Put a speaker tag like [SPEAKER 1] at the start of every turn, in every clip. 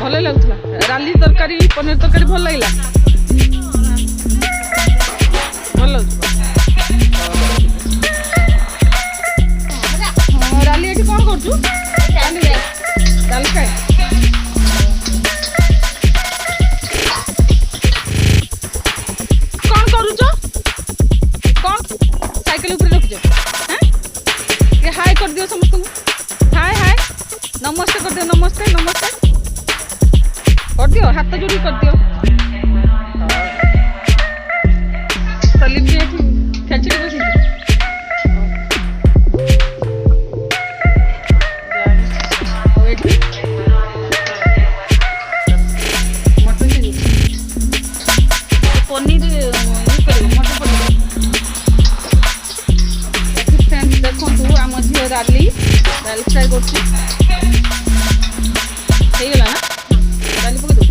[SPEAKER 1] ଭଲ ଲାଗୁଥିଲା। ରାଲି ତରକାରୀ ପନିର ତରକାରୀ ଭଲ ଲାଗିଲା। ଭଲ ଲାଗୁଛି। ରାଲି ଏଠି କ'ଣ କରୁଛୁ? ଡାଲି ଖାଏ। କ'ଣ କରୁଛ? କ'ଣ ସାଇକେଲ ଉପରେ ରଖିଛ? ଟିକେ ହାଏ କରିଦିଅ ସମସ୍ତଙ୍କୁ। ହାଏ ହାଏ ନମସ୍ତେ କରିଦିଅ। ନମସ୍ତେ ନମସ୍ତେ କରିଦିଅ। ହାତ ଯୋଡ଼ି କରିଦିଅ। ସଲିମ ବି ଏଠି ଖେଚଡ଼ି ବସିଛି। ଆଉ ଏଠି ମଟର ପନିର ଇଏ କରିବ ମଟର ପନିର। ଏଠି ଫ୍ରେଣ୍ଡସ୍ ଦେଖନ୍ତୁ ଆମ ଝିଅ ଡାଲି ଫ୍ରାଏ କରୁଛି। ହେଇଗଲା ନା? ଡାଲି ପକେଇ ଦେବୁ।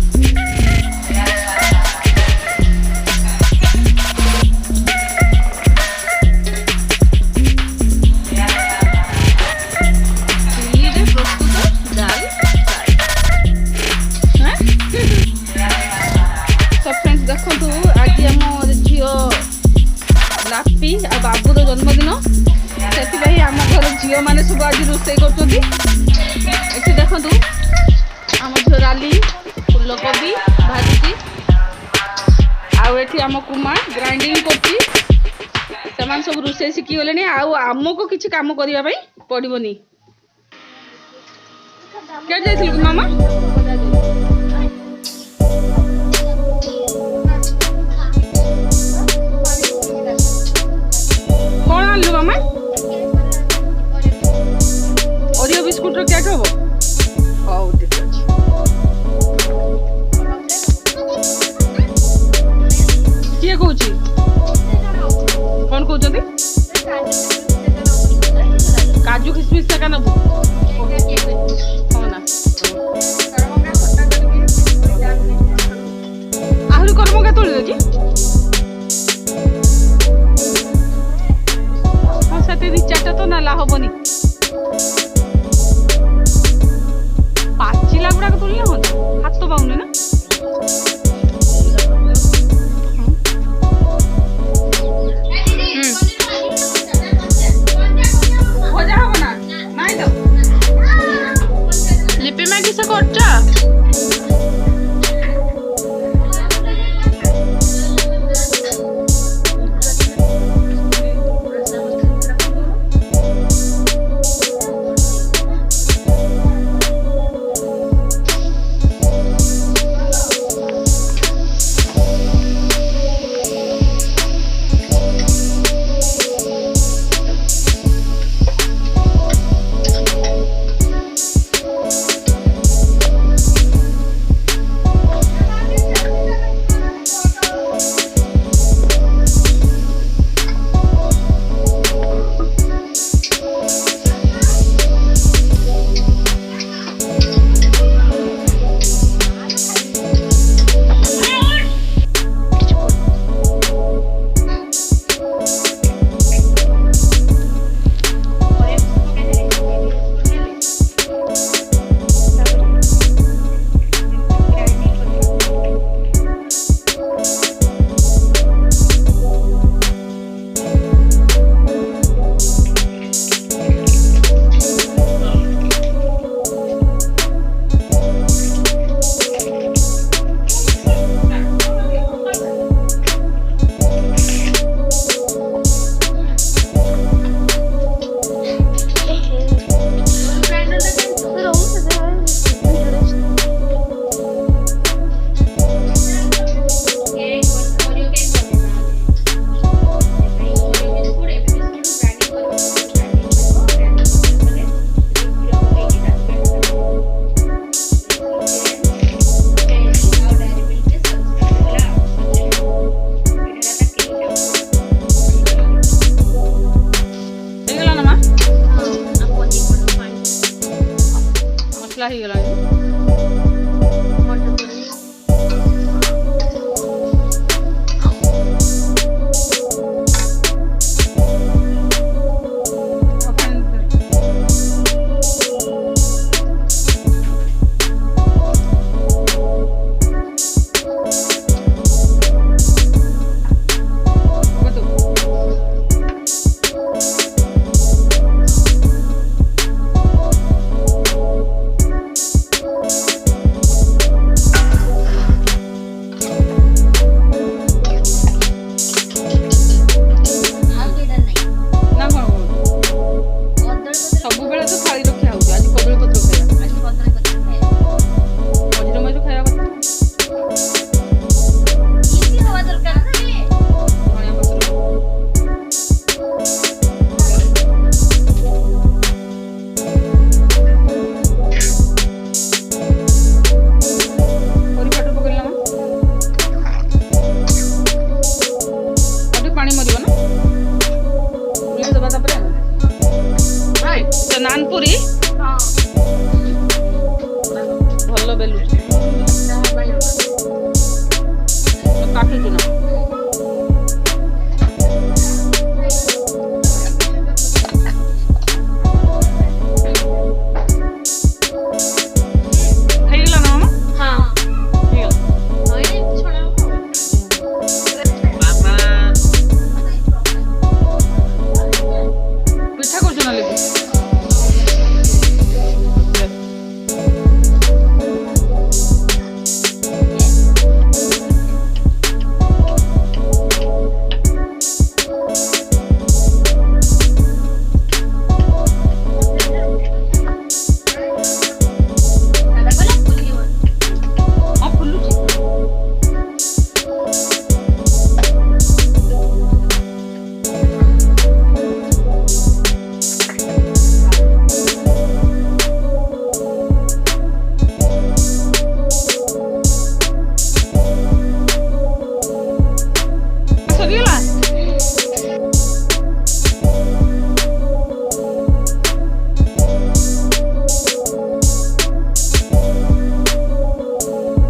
[SPEAKER 1] ଚୁଲିରେ ପ୍ରସ୍ତୁତ ଡାଲି ଫ୍ରାଏ। ସବ ଫ୍ରେଣ୍ଡସ୍ ଦେଖନ୍ତୁ ଆଜି ଆମ ଝିଅ ଲାପି ଆଉ ବାବୁର ଜନ୍ମଦିନ। ସେଥିପାଇଁ ଆମ ଘର ଝିଅମାନେ ସବୁ ଆଜି ରୋଷେଇ କରୁଛନ୍ତି। ଏଠି ଦେଖନ୍ତୁ ଆମ ଝିଅ ଡାଲି ଫୁଲକୋବି ଭାଜୁଛି। ଆଉ ଏଠି ଆମ କୁମା ଗ୍ରାଇଣ୍ଡିଙ୍ଗ କରୁଛି। ସେମାନେ ସବୁ ରୋଷେଇ ଶିଖିଗଲେଣି। ଆଉ ଆମକୁ କିଛି କାମ କରିବା ପାଇଁ ପଡ଼ିବନି। କେଉଁଠି ଯାଇଥିଲୁ ମାମା? କ'ଣ ଆଣିଲୁ ମାମା? ଓରିଓ ବିସ୍କୁଟର କେକ୍ ହବ? ହଉ ଠିକ୍ ଅଛି। କିଏ କହୁଛି? କ'ଣ କହୁଛନ୍ତି? କାଜୁ କିସମିସ୍ ଏକା ନେବୁ? ହଁ ନା ଆହୁରି କରମଙ୍ଗା ତୋଳିଲେ କି? ହଁ ସେଠି ଦୁଇ ଚାରିଟା ତ ନେଲା ହବନି। ପାଚିଲା ଗୁଡ଼ାକ ତୋଳିଲେ ହନ୍ତା। ହାତ ପାଉନି ନା? ଭଜା ହବ ନା? ନାଇଁ ତ ଲିପି ମା କିସ କରୁଛ? କାଟୁଛୁ ନା